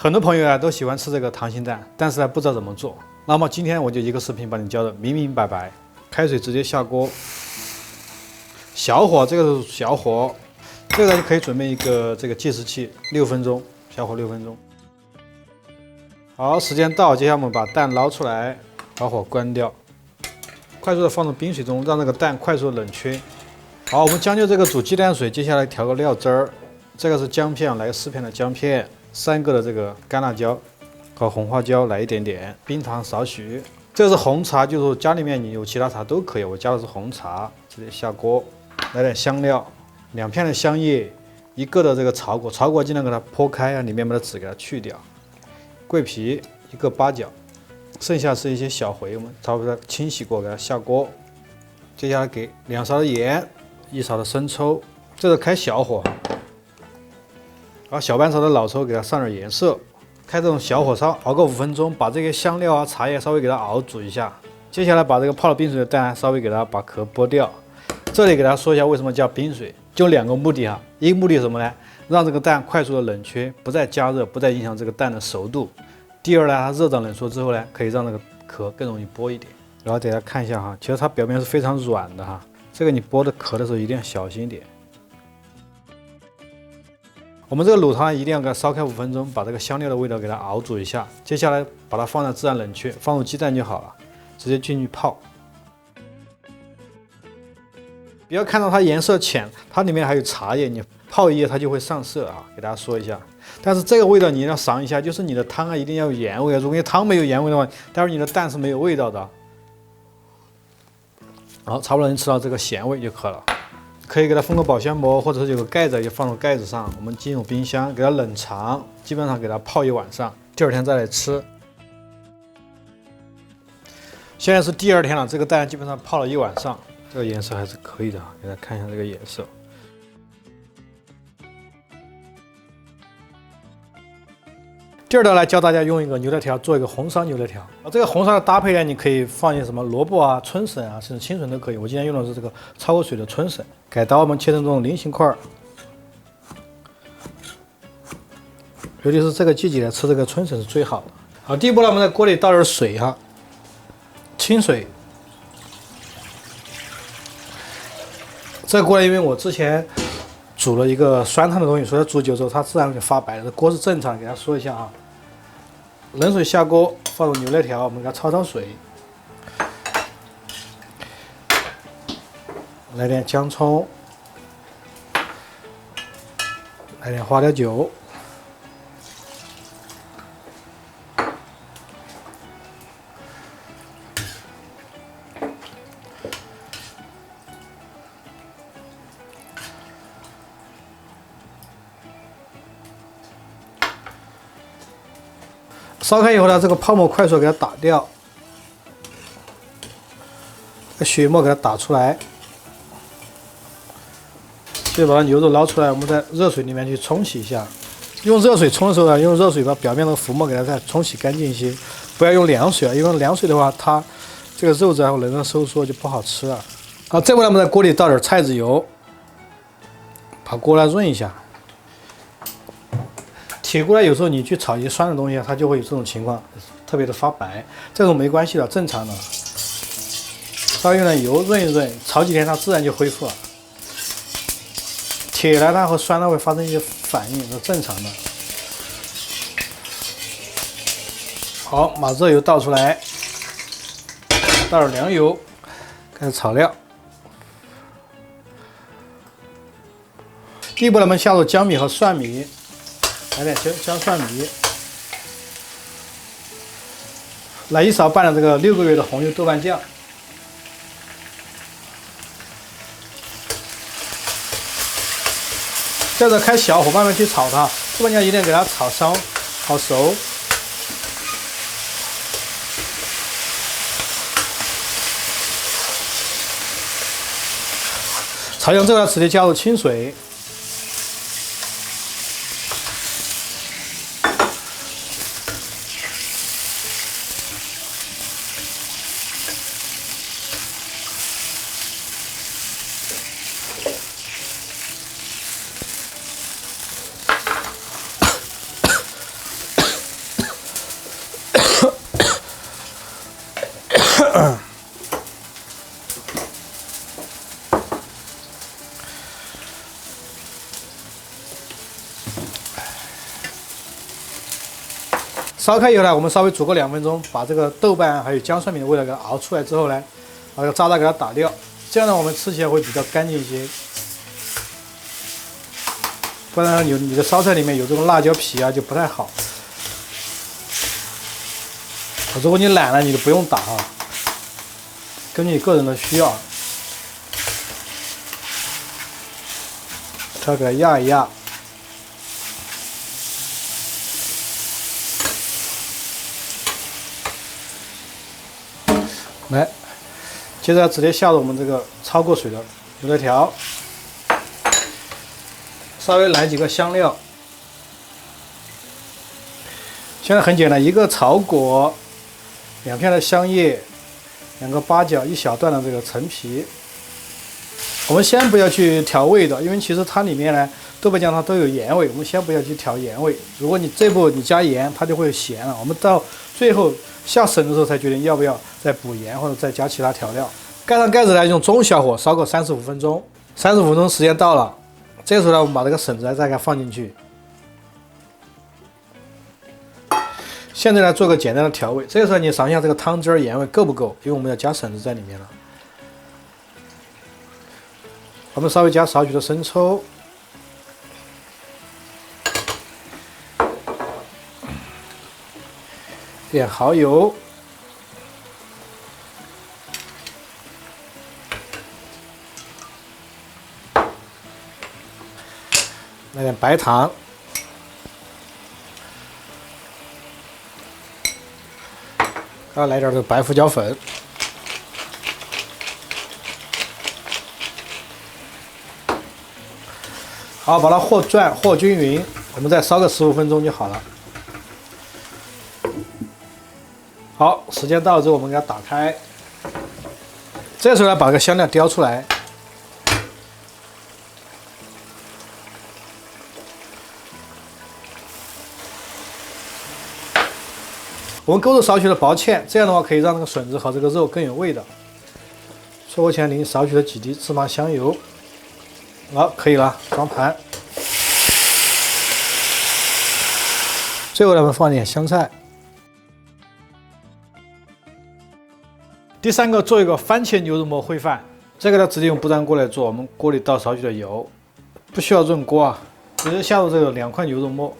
很多朋友啊都喜欢吃这个溏心蛋，但是呢不知道怎么做。那么今天我就一个视频把你教的明明白白。开水直接下锅，小火，这个是小火。这个就可以准备一个这个计时器，6分钟，小火6分钟。好，时间到，接下来我们把蛋捞出来，把火关掉，快速的放入冰水中，让这个蛋快速的冷却。好，我们将就这个煮鸡蛋水，接下来调个料汁儿。这个是姜片，来个4片的姜片，3个的这个干辣椒和红花椒，来一点点，冰糖少许。这是红茶，就是家里面你有其他茶都可以，我加的是红茶，直接下锅，来点香料，2片的香叶，1个的这个草果，草果尽量给它剖开啊，里面的籽给它去掉。桂皮1个八角，剩下是一些小茴，我们差不多清洗过，给它下锅。接下来给2勺的盐，1勺的生抽，这是开小火。然后小半勺的老抽给它上点颜色，开这种小火烧熬个5分钟，把这些香料啊、茶叶稍微给它熬煮一下。接下来把这个泡了冰水的蛋稍微给它把壳剥掉。这里给大家说一下为什么叫冰水，就2个目的哈。一个目的是什么呢？让这个蛋快速的冷却，不再加热，不再影响这个蛋的熟度。第二呢，它热胀冷缩之后呢，可以让那个壳更容易剥一点。然后给大家看一下哈，其实它表面是非常软的哈，这个你剥的壳的时候一定要小心一点。我们这个卤汤一定要给它烧开5分钟，把这个香料的味道给它熬煮一下。接下来把它放在自然冷却，放入鸡蛋就好了，直接进去泡。不要看到它颜色浅，它里面还有茶叶，你泡一夜它就会上色啊。给大家说一下，但是这个味道你要尝一下，就是你的汤啊一定要有盐味，如果你汤没有盐味的话，待会儿你的蛋是没有味道的。好，差不多能吃到这个咸味就可以了。可以给它封个保鲜膜，或者是有个盖子就放入盖子上。我们进入冰箱，给它冷藏，基本上给它泡1晚上，第2天再来吃。现在是第2天了，这个蛋基本上泡了1晚上，这个颜色还是可以的，给大家看一下这个颜色。第2道来教大家用一个牛肋条做一个红烧牛肋条。这个红烧的搭配呢，你可以放一些什么萝卜啊、春笋啊，甚至青笋都可以。我今天用的是这个焯过水的春笋，改刀我们切成这种菱形块，尤其是这个季节吃这个春笋是最好的。好，第一步呢，我们在锅里倒点水哈，清水。这个锅呢，因为我之前煮了一个酸汤的东西，所以煮久之后它自然就发白了。这锅是正常的，给大家说一下啊。冷水下锅，放入牛肋条，我们给它焯焯水，来点姜葱，来点花雕酒，烧开以后呢，这个泡沫快速给它打掉，血沫给它打出来，就把它牛肉捞出来，我们在热水里面去冲洗一下。用热水冲的时候呢，用热水把表面的浮沫给它再冲洗干净一些，不要用凉水啊，因为凉水的话，它这个肉质还会能收缩，就不好吃了。好，这回呢，我们在锅里倒点菜籽油，把锅来润一下。铁锅呢，有时候你去炒一些酸的东西，它就会有这种情况，特别的发白。这种没关系的，正常的。稍微用点油润一润，炒几天它自然就恢复了。铁呢，它和酸呢会发生一些反应，是正常的。好，把热油倒出来，倒点凉油，开始炒料。第一步呢，我们下入姜米和蒜米。来点姜蒜米，来1勺半的这个6个月的红油豆瓣酱，接着开小火慢慢去炒它，豆瓣酱一定要给它炒烧好熟。炒香之后呢，直接加入清水。烧开以后呢，我们稍微煮个2分钟，把这个豆瓣还有姜蒜米的味道给它熬出来之后呢，把这个渣渣给它打掉，这样呢我们吃起来会比较干净一些。不然你的烧菜里面有这种辣椒皮啊就不太好。如果你懒了，你就不用打啊，根据你个人的需要，它给它压一压。 来，接着直接下入我们这个焯过水的牛肋条，稍微来几个香料。现在很简单，一个草果，2片的香叶，2个八角，1小段的这个陈皮。我们先不要去调味的，因为其实它里面呢，豆瓣酱它都有盐味，我们先不要去调盐味。如果你这步你加盐，它就会咸了。我们到最后下笋的时候才决定要不要再补盐或者再加其他调料。盖上盖子来，用中小火烧个35分钟。35分钟时间到了，这时候呢，我们把这个笋子再给它放进去。现在呢，做个简单的调味。这个时候你尝一下这个汤汁盐味够不够，因为我们要加笋子在里面了。我们稍微加少许的生抽。 点蚝油，来点白糖，然后来点这个白胡椒粉，好，把它和转和均匀，我们再烧个15分钟就好了。 好，时间到了之后，我们给它打开。这时候呢，把这个香料雕出来。我们勾着少许的薄芡，这样的话可以让这个笋子和这个肉更有味道。出锅前淋少许的几滴芝麻香油。好，可以了，装盘。最后呢，我们放点香菜。 第3个，做一个番茄牛肉末烩饭。这个呢，直接用不粘锅来做。我们锅里倒少许的油，不需要润锅啊，直接下入这个2块牛肉末，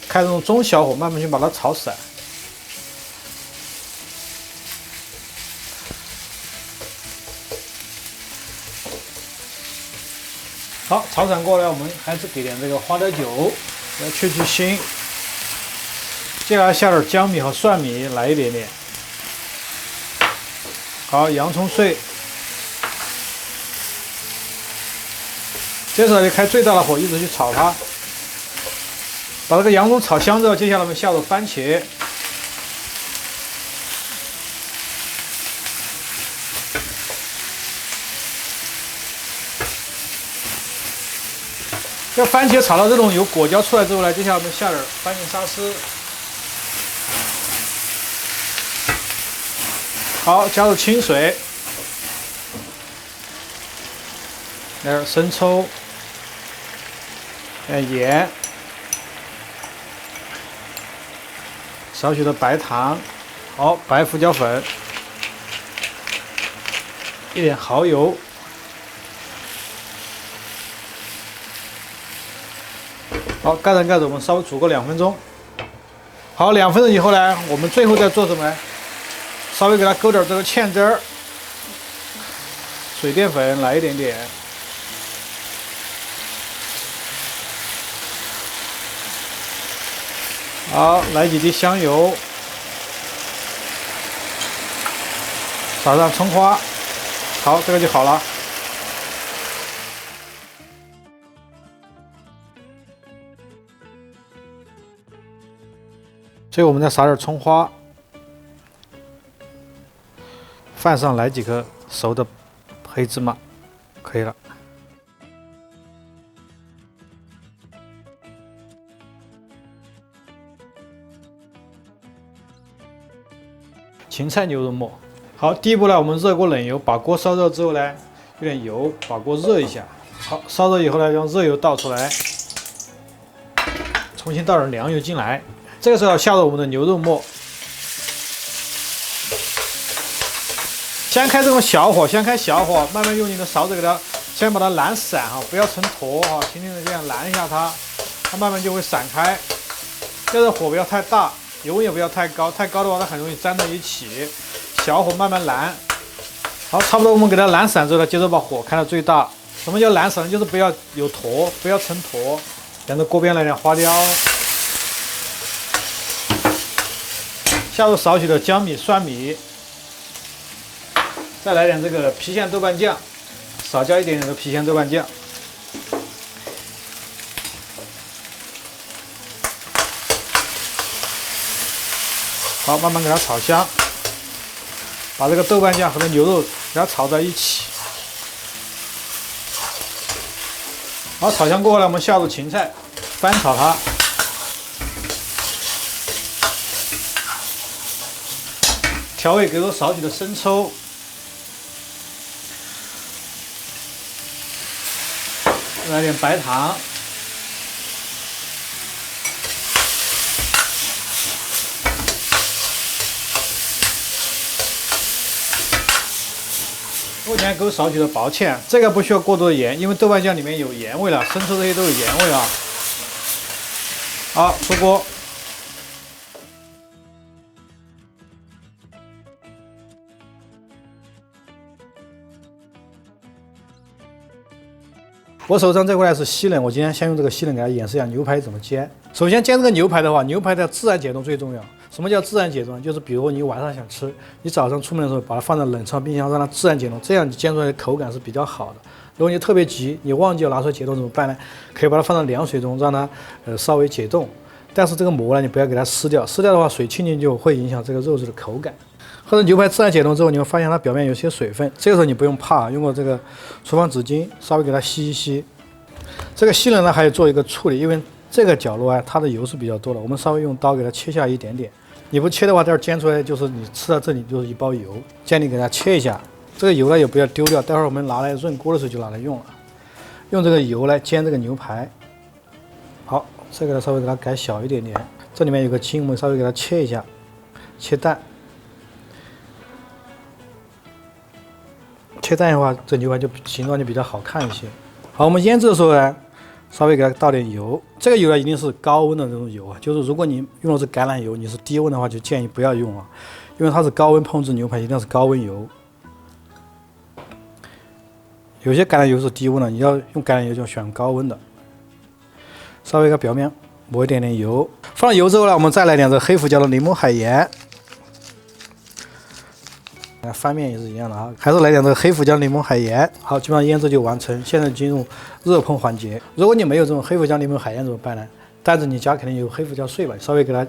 开这种中小火，慢慢去把它炒散。好，炒散过来，我们还是给点这个花雕酒来去腥。接下来下点姜米和蒜米，来一点点。 好，洋葱碎，这时候就开最大的火，一直去炒它，把这个洋葱炒香之后，接下来我们下入番茄，这番茄炒到这种有果胶出来之后呢，接下来我们下点番茄沙司。 好，加入清水，来点生抽，盐，少许的白糖，好，白胡椒粉，一点蚝油，好，盖上盖子，我们稍微煮个2分钟。好，2分钟以后呢，我们最后再做什么呢？ 稍微给它勾点这个芡汁儿，水淀粉来一点点，好，来几滴香油，撒上葱花，好，这个就好了。最后我们再撒点葱花。 饭上来几颗熟的黑芝麻，可以了。芹菜牛肉末，好，第一步呢，我们热锅冷油，把锅烧热之后呢，有点油，把锅热一下。好，烧热以后呢，让热油倒出来，重新倒点凉油进来，这个时候下入我们的牛肉末，先开这种小火，慢慢用你的勺子给它，先把它懒散哈，不要成坨哈，轻轻的这样拦一下它，它慢慢就会散开。这个火不要太大，油温也不要太高，太高的话它很容易粘在一起。小火慢慢拦，好，差不多我们给它懒散之后呢，接着把火开到最大。什么叫懒散？就是不要有坨，不要成坨。沿着锅边来点花雕。 下入少许的姜米、蒜米，再来点这个郫县豆瓣酱，少加一点点的郫县豆瓣酱。好，慢慢给它炒香，把这个豆瓣酱和这牛肉给它炒在一起。好，炒香过后呢，我们下入芹菜，翻炒它。 调味给入少许的生抽，来点白糖，目前给入少许的薄芡，这个不需要过多的盐，因为豆瓣酱里面有盐味了，生抽这些都有盐味啊。好，出锅。 我手上这块是西冷，我今天先用这个西冷给大家演示一下牛排怎么煎。首先煎这个牛排的话，牛排的自然解冻最重要。什么叫自然解冻？就是比如你晚上想吃，你早上出门的时候把它放在冷藏冰箱，让它自然解冻，这样你煎出来的口感是比较好的。如果你特别急，你忘记了拿出来解冻怎么办呢？可以把它放在凉水中，让它稍微解冻。但是这个膜呢，你不要给它撕掉，撕掉的话水浸进去会影响这个肉质的口感。 或者牛排自然解冻之后，你会发现它表面有些水分，这个时候你不用怕，用我这个厨房纸巾稍微给它吸一吸。这个西冷呢还要做一个处理，因为这个角落啊它的油是比较多的，我们稍微用刀给它切下一点点。你不切的话，这儿煎出来就是你吃到这里就是一包油，建议给它切一下。这个油呢也不要丢掉，待会儿我们拿来润锅的时候就拿来用了。用这个油来煎这个牛排。好，这个呢稍微给它改小一点点，这里面有个筋，我们稍微给它切一下，切淡。 切淡的话，这牛排就形状就比较好看一些。好，我们腌制的时候呢，稍微给它倒点油。这个油呢一定是高温的这种油啊，就是如果你用的是橄榄油，你是低温的话，就建议不要用啊，因为它是高温烹制牛排，一定是高温油。有些橄榄油是低温的，你要用橄榄油就选高温的。稍微给表面抹一点点油，放了油之后呢，我们再来点这黑胡椒的柠檬海盐。 翻面也是一样的啊，还是来点这个黑胡椒柠檬海盐。好，基本上腌制就完成。现在进入热烹环节。如果你没有这种黑胡椒柠檬海盐怎么办呢？但是你家肯定有黑胡椒碎吧，稍微给它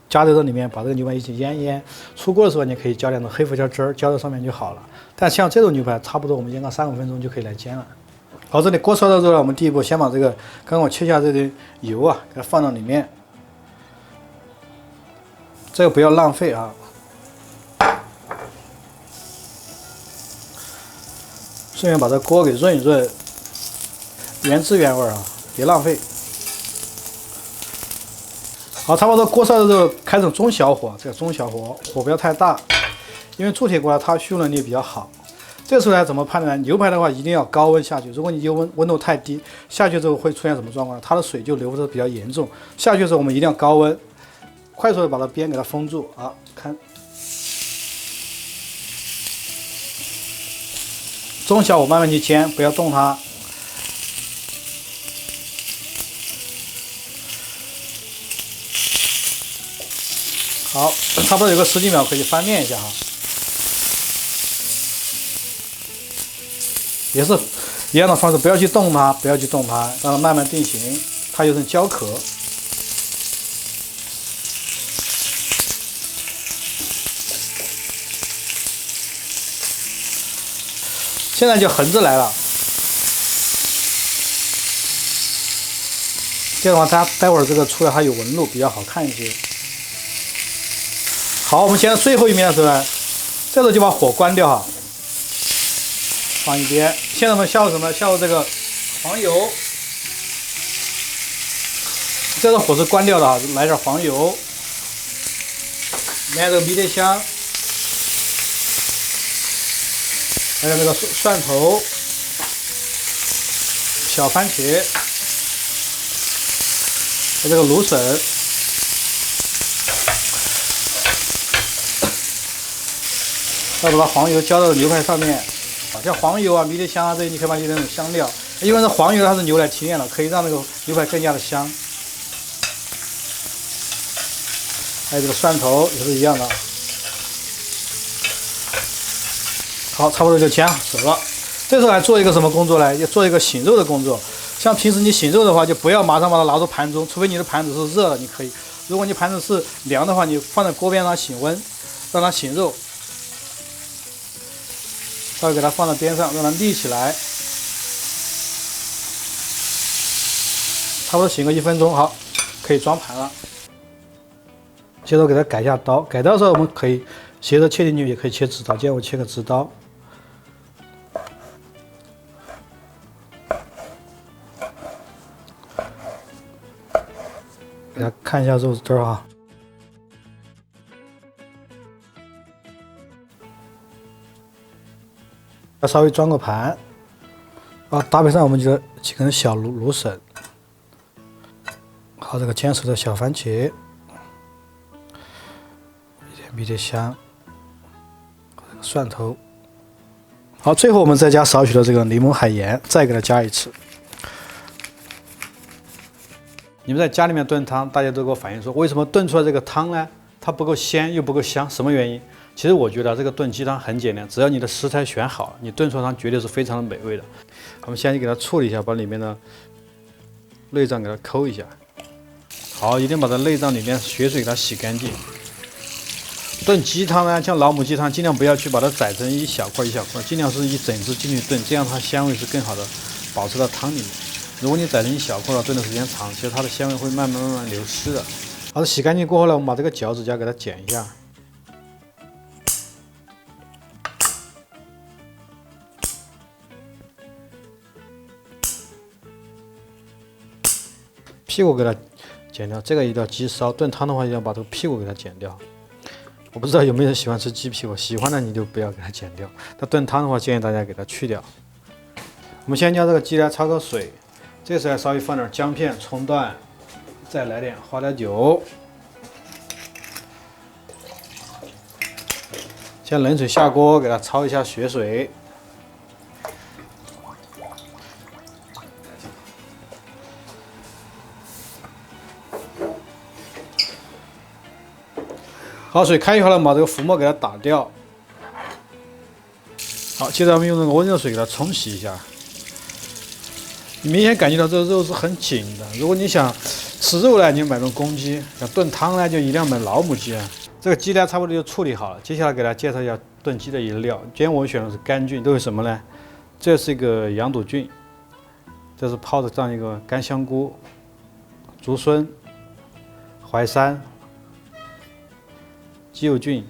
加在这里面，把这个牛排一起腌腌。出锅的时候你可以浇点这黑胡椒汁儿，浇在上面就好了。但像这种牛排，差不多我们腌个3、5分钟就可以来煎了。好，这里锅烧到之后呢，我们第一步先把这个刚刚我切下这点油啊，给它放到里面。这个不要浪费啊。 顺便把这锅给润一润，原汁原味啊，别浪费。好，差不多锅烧的时候开成中小火，这个中小火，火不要太大，因为铸铁锅它吸能力比较好。这时候呢怎么判断？牛排的话一定要高温下去，如果你油温度太低，下去之后会出现什么状况？它的水就流的比较严重。下去的时候我们一定要高温，快速的把它边给它封住啊，看。 中小火慢慢去煎，不要动它。好，差不多有个10几秒可以翻面一下哈。也是一样的方式，不要去动它，不要去动它，让它慢慢定型，它有成焦壳。现在就横着来了，这样的话它待会儿这个出来它有纹路，比较好看一些。好，我们现在最后一面的时候呢，这时候就把火关掉哈，放一边。现在我们下入什么？下入这个黄油，这个火是关掉的啊，来点黄油，来这个迷迭香，还有这个蒜头、小番茄，还有这个芦笋，再把黄油浇到牛排上面。像黄油啊、迷迭香啊这些，你可以把这种香料，因为这黄油它是牛奶提炼了，可以让这个牛排更加的香。还有这个蒜头也是一样的。好，差不多就煎熟了。这时候来做一个什么工作呢？要做一个醒肉的工作。像平时你醒肉的话，就不要马上把它拿入盘中，除非你的盘子是热的，你可以。如果你盘子是凉的话，你放在锅边让它醒温，让它醒肉。稍微给它放到边上，让它立起来，差不多醒个1分钟，好，可以装盘了。接着给它改一下刀，改刀的时候我们可以斜着切进去，也可以切直刀。今天我切个直刀。给大家看一下肉汁啊。要稍微装个盘，搭配上我们这几根小芦笋，好这个煎熟的小番茄，一点迷迭香，这个蒜头，好，最后我们再加少许的这个柠檬海盐，再给它加一次。你们在家里面炖汤，大家都给我反映说，为什么炖出来这个汤呢？它不够鲜又不够香，什么原因？其实我觉得这个炖鸡汤很简单，只要你的食材选好了，你炖出来汤绝对是非常的美味的。我们先去给它处理一下，把里面的内脏给它抠一下。好，一定把这内脏里面血水给它洗干净。炖鸡汤呢，像老母鸡汤，尽量不要去把它宰成一小块一小块，尽量是一整只进去炖，这样它香味是更好的保持到汤里面。如果你宰成一小块了，炖的时间长，其实它的香味会慢慢流失的。好的，洗干净过后呢，我们把这个脚趾甲给它剪一下。屁股给它剪掉，这个一定要鸡烧。炖汤的话，要把这个屁股给它剪掉。我不知道有没有人喜欢吃鸡屁股，喜欢的你就不要给它剪掉。那炖汤的话，建议大家给它去掉。我们先将这个鸡来焯个水，这时候稍微放点姜片、葱段，再来点花雕酒。先冷水下锅，给它焯一下血水。好，水开以后呢，把这个浮沫给它打掉。好，接着我们用这个温热水给它冲洗一下。你明显感觉到这个肉是很紧的。如果你想吃肉呢，你就买这种公鸡；想炖汤呢，就一定要买老母鸡啊。这个鸡呢，差不多就处理好了。接下来给大家介绍一下炖鸡的一个料。今天我们选的是干菌，都有什么呢？这是一个羊肚菌，这是泡的这样一个干香菇、竹荪、淮山。鸡油菌、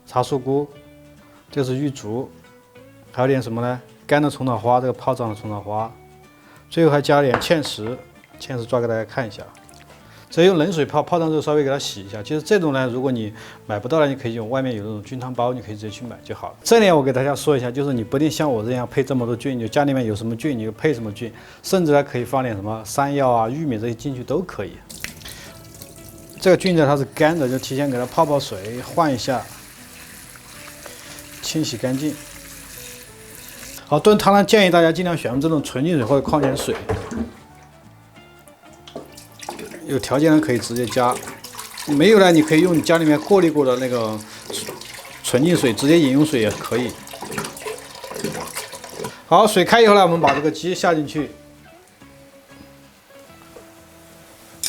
茶树菇，这是玉竹，还有点什么呢？干的虫草花，这个泡胀的虫草花，最后还加了点芡实，芡实抓给大家看一下。这用冷水泡上之后，稍微给它洗一下。其实这种呢，如果你买不到呢，你可以用外面有那种菌汤包，你可以直接去买就好了。这里我给大家说一下，就是你不一定像我这样配这么多菌，你家里面有什么菌你就配什么菌，甚至还可以放点什么山药啊、玉米这些进去都可以。这个菌呢，它是干的，就提前给它泡水，换一下，清洗干净。好，炖汤呢，建议大家尽量选用这种纯净水或者矿泉水。有条件呢可以直接加，没有呢，你可以用你家里面过滤过的那个纯净水，直接饮用水也可以。好，水开以后呢，我们把这个鸡下进去。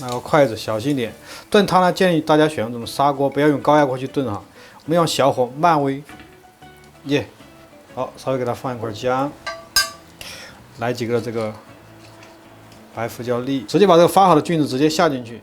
拿个筷子，小心点。炖汤呢，建议大家选用这种砂锅，不要用高压锅去炖啊。我们用小火慢煨。耶，好，稍微给它放一块姜，来几个这个白胡椒粒，直接把这个发好的菌子直接下进去。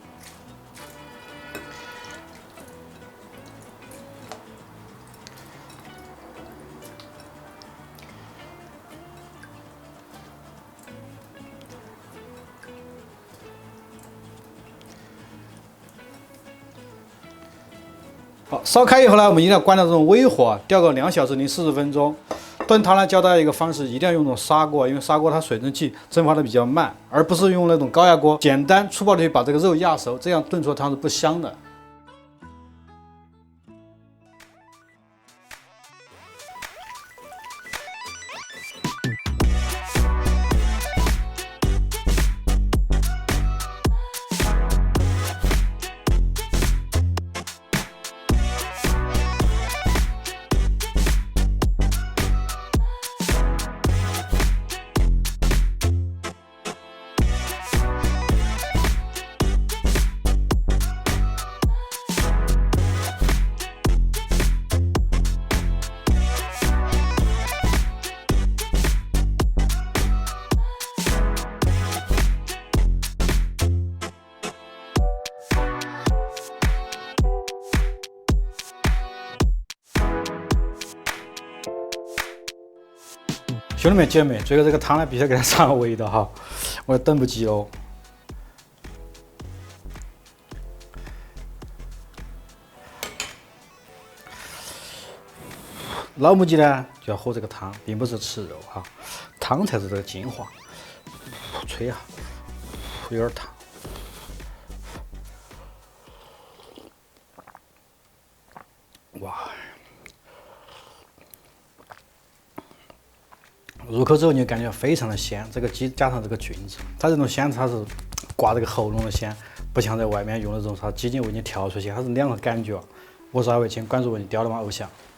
好，烧开以后呢，我们一定要关到这种微火，吊个2小时零40分钟。炖汤呢，教大家一个方式，一定要用这种砂锅，因为砂锅它水蒸气蒸发的比较慢，而不是用那种高压锅，简单粗暴的去把这个肉压熟，这样炖出的汤是不香的。兄弟们姐妹，最后这个汤呢，必须要给它上个味道哈，我等不及喽。老母鸡呢就要喝这个汤，并不是吃肉哈，汤才是这个精华。吹一下，有点烫。哇！入口之后你就感觉非常的鲜，这个鸡加上这个菌子，它这种鲜它是刮这个喉咙的鲜，不像在外面用的这种啥鸡精为你调出去，它是两个感觉。我是阿伟，请关注我的雕的马偶像。